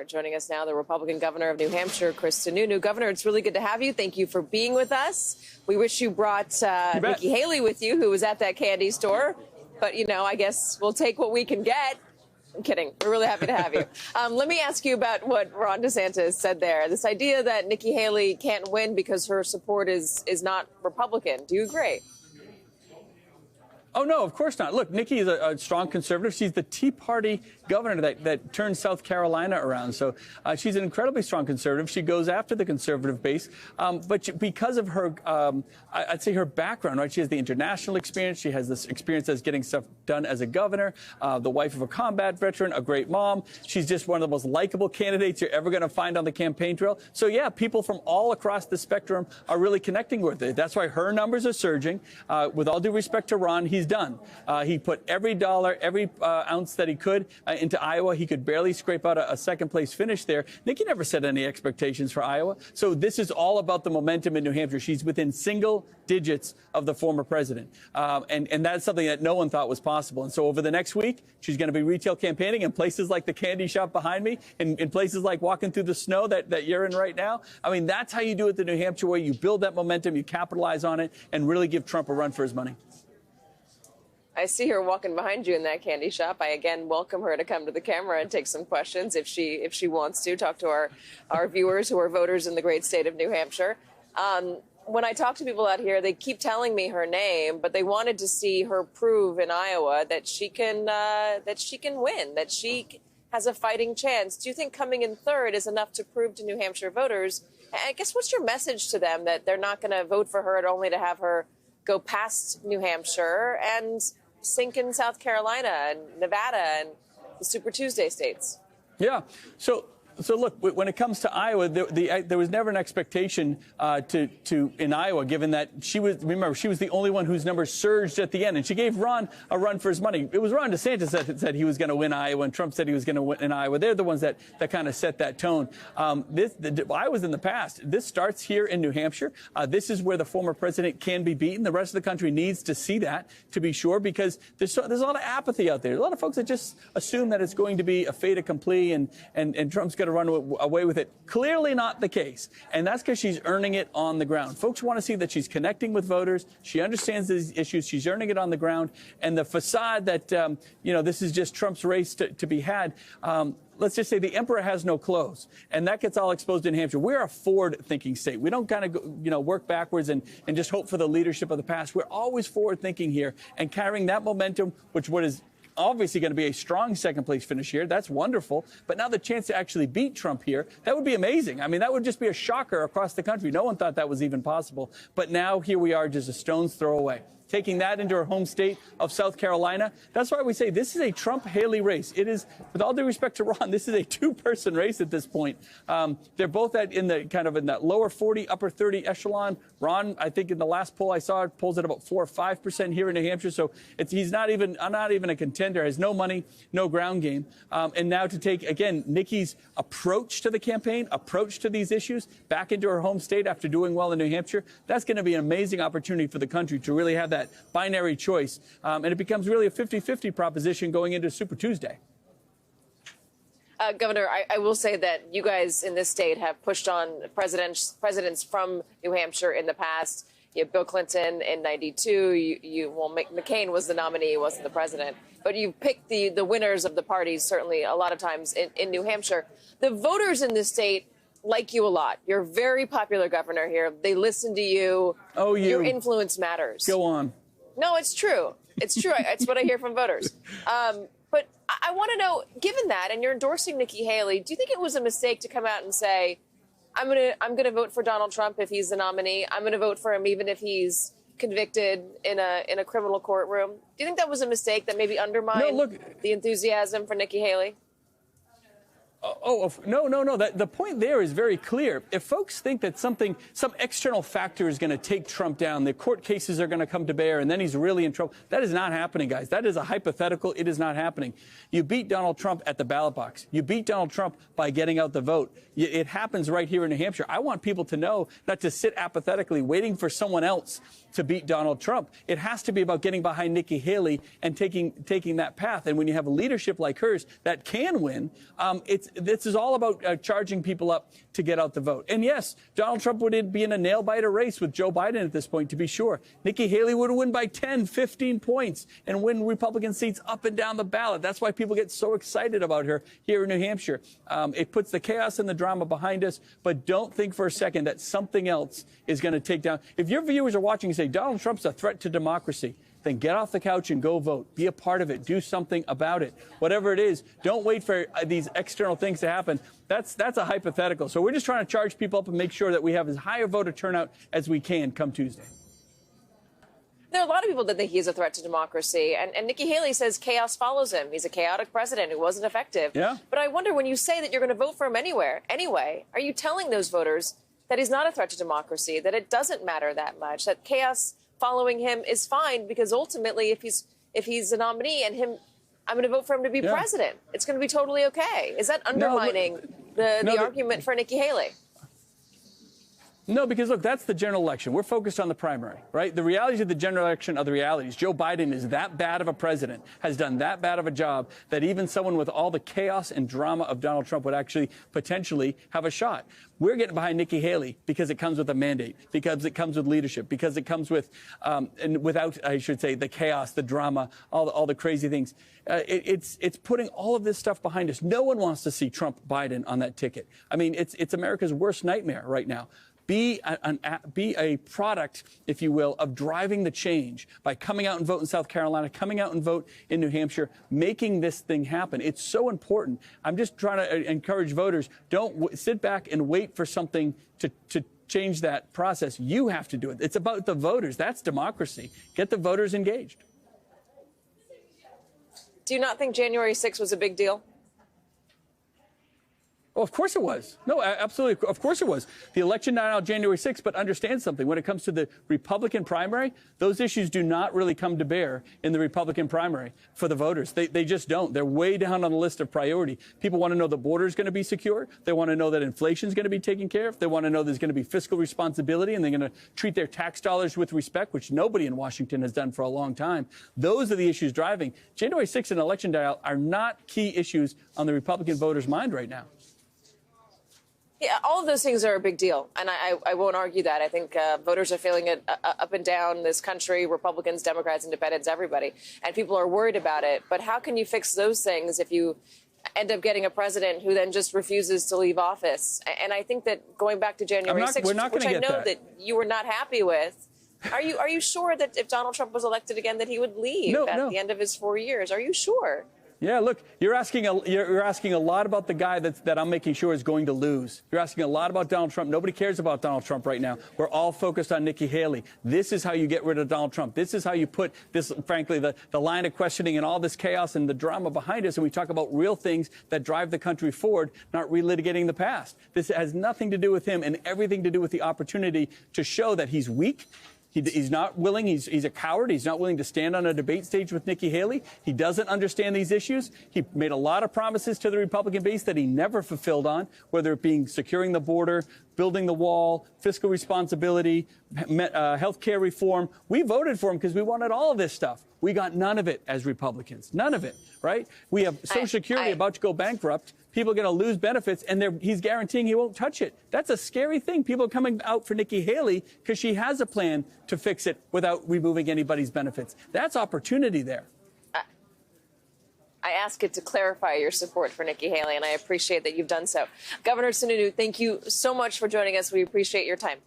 Joining us now, the Republican governor of New Hampshire, Chris Sununu. Governor, it's really good to have you. Thank you for being with us. We wish you brought Nikki Haley with you, who was at that candy store. But, you know, I guess we'll take what we can get. I'm kidding. We're really happy to have you. Let me ask you about what Ron DeSantis said there. This idea that Nikki Haley can't win because her support is not Republican. Do you agree? Oh, no, of course not. Look, Nikki is a strong conservative. She's the Tea Party governor that turned South Carolina around. So she's an incredibly strong conservative. She goes after the conservative base. But because of her, I'd say her background, right? She has the international experience. She has this experience as getting stuff done as a governor, the wife of a combat veteran, a great mom. She's just one of the most likable candidates you're ever going to find on the campaign trail. So, yeah, people from all across the spectrum are really connecting with it. That's why her numbers are surging. With all due respect to Ron, he's done. He put every dollar, every ounce that he could into Iowa. He could barely scrape out a second-place finish there. Nikki never set any expectations for Iowa. So this is all about the momentum in New Hampshire. She's within single digits of the former president. And that's something that no one thought was possible. And so over the next week, she's going to be retail campaigning in places like the candy shop behind me, in places like walking through the snow that you're in right now. I mean, that's how you do it the New Hampshire way. You build that momentum, you capitalize on it, and really give Trump a run for his money. I see her walking behind you in that candy shop. I again welcome her to come to the camera and take some questions if she wants to talk to our viewers who are voters in the great state of New Hampshire. When I talk to people out here, they keep telling me her name, but they wanted to see her prove in Iowa that she can win, that she has a fighting chance. Do you think coming in third is enough to prove to New Hampshire voters? I guess what's your message to them, that they're not going to vote for her only to have her go past New Hampshire and sink in South Carolina and Nevada and the Super Tuesday states? Yeah. So look, when it comes to Iowa, there was never an expectation in Iowa, given that she was the only one whose numbers surged at the end, and she gave Ron a run for his money. It was Ron DeSantis that said he was going to win Iowa, and Trump said he was going to win in Iowa. They're the ones that kind of set that tone. Iowa's in the past. This starts here in New Hampshire. This is where the former president can be beaten. The rest of the country needs to see that, to be sure, because there's a lot of apathy out there. A lot of folks that just assume that it's going to be a fait accompli and Trump's going to run away with it. Clearly not the case. And that's because she's earning it on the ground. Folks want to see that she's connecting with voters. She understands these issues. She's earning it on the ground. And the facade that, this is just Trump's race to be had. Let's just say the emperor has no clothes, and that gets all exposed in New Hampshire. We're a forward-thinking state. We don't kind of work backwards and just hope for the leadership of the past. We're always forward-thinking here and carrying that momentum, what is obviously going to be a strong second-place finish here. That's wonderful. But now the chance to actually beat Trump here, that would be amazing. I mean, that would just be a shocker across the country. No one thought that was even possible. But now here we are, just a stone's throw away. Taking that into her home state of South Carolina. That's why we say this is a Trump-Haley race. It is, with all due respect to Ron, this is a two-person race at this point. They're both in that lower 40, upper 30 echelon. Ron, I think in the last poll I saw, polls at about 4 or 5% here in New Hampshire. So he's not even a contender. Has no money, no ground game. And now to take again Nikki's approach to the campaign, approach to these issues, back into her home state after doing well in New Hampshire. That's going to be an amazing opportunity for the country to really have that binary choice, and it becomes really a 50-50 proposition going into Super Tuesday. Governor, I will say that you guys in this state have pushed on presidents from New Hampshire in the past. You have Bill Clinton in '92. McCain was the nominee, he wasn't the president. But you picked the winners of the parties, certainly a lot of times in New Hampshire. The voters in this state like you a lot. You're a very popular governor here. They listen to you. Oh, your influence matters. Go on. No, it's true. It's true. It's what I hear from voters. But I want to know, given that, and you're endorsing Nikki Haley, do you think it was a mistake to come out and say, I'm gonna vote for Donald Trump if he's the nominee. I'm gonna vote for him even if he's convicted in a criminal courtroom. Do you think that was a mistake that maybe undermined the enthusiasm for Nikki Haley? No. The point there is very clear. If folks think that some external factor is going to take Trump down, the court cases are going to come to bear, and then he's really in trouble, that is not happening, guys. That is a hypothetical. It is not happening. You beat Donald Trump at the ballot box. You beat Donald Trump by getting out the vote. It happens right here in New Hampshire. I want people to know, not to sit apathetically waiting for someone else to beat Donald Trump. It has to be about getting behind Nikki Haley and taking that path. And when you have a leadership like hers that can win, this is all about charging people up to get out the vote. And yes, Donald Trump would be in a nail-biter race with Joe Biden at this point, to be sure. Nikki Haley would win by 10, 15 points and win Republican seats up and down the ballot. That's why people get so excited about her here in New Hampshire. It puts the chaos and the drama behind us, but don't think for a second that something else is going to take down. If your viewers are watching and say Donald Trump's a threat to democracy, then get off the couch and go vote. Be a part of it. Do something about it. Whatever it is, don't wait for these external things to happen. That's a hypothetical. So we're just trying to charge people up and make sure that we have as high a voter turnout as we can come Tuesday. There are a lot of people that think he's a threat to democracy. And Nikki Haley says chaos follows him. He's a chaotic president who wasn't effective. Yeah. But I wonder, when you say that you're going to vote for him anyway, are you telling those voters that he's not a threat to democracy, that it doesn't matter that much, that chaos following him is fine, because ultimately if he's a nominee and I'm going to vote for him to be president, it's going to be totally okay? Is that undermining the argument for Nikki Haley? No, because look, that's the general election. We're focused on the primary, right? The realities of the general election are the realities. Joe Biden is that bad of a president, has done that bad of a job, that even someone with all the chaos and drama of Donald Trump would actually potentially have a shot. We're getting behind Nikki Haley because it comes with a mandate, because it comes with leadership, because it comes with, and without, I should say, the chaos, the drama, all the crazy things. It's putting all of this stuff behind us. No one wants to see Trump Biden on that ticket. I mean, it's America's worst nightmare right now. Be a product, if you will, of driving the change by coming out and vote in South Carolina, coming out and vote in New Hampshire, making this thing happen. It's so important. I'm just trying to encourage voters, don't sit back and wait for something to change that process. You have to do it. It's about the voters. That's democracy. Get the voters engaged. Do you not think January 6th was a big deal? Oh, of course it was. No, absolutely. Of course it was. The election night on January 6th, but understand something. When it comes to the Republican primary, those issues do not really come to bear in the Republican primary for the voters. They just don't. They're way down on the list of priority. People want to know the border is going to be secure. They want to know that inflation is going to be taken care of. They want to know there's going to be fiscal responsibility, and they're going to treat their tax dollars with respect, which nobody in Washington has done for a long time. Those are the issues driving. January 6th and election day are not key issues on the Republican voters' mind right now. Yeah, all of those things are a big deal, and I won't argue that. I think voters are feeling it up and down this country, Republicans, Democrats, Independents, everybody, and people are worried about it. But how can you fix those things if you end up getting a president who then just refuses to leave office? And I think that going back to January 6th, which I know that you were not happy with, are you sure that if Donald Trump was elected again that he would leave at the end of his 4 years? Are you sure? Yeah, look, you're asking a lot about the guy that I'm making sure is going to lose. You're asking a lot about Donald Trump. Nobody cares about Donald Trump right now. We're all focused on Nikki Haley. This is how you get rid of Donald Trump. This is how you put this, frankly, the line of questioning and all this chaos and the drama behind us, and we talk about real things that drive the country forward, not relitigating the past. This has nothing to do with him and everything to do with the opportunity to show that he's weak. He's not willing. He's a coward. He's not willing to stand on a debate stage with Nikki Haley. He doesn't understand these issues. He made a lot of promises to the Republican base that he never fulfilled on, whether it being securing the border, building the wall, fiscal responsibility, health care reform. We voted for him because we wanted all of this stuff. We got none of it as Republicans. None of it, right? We have Social Security about to go bankrupt. People are going to lose benefits, and he's guaranteeing he won't touch it. That's a scary thing. People are coming out for Nikki Haley because she has a plan to fix it without removing anybody's benefits. That's opportunity there. I ask it to clarify your support for Nikki Haley, and I appreciate that you've done so. Governor Sununu, thank you so much for joining us. We appreciate your time.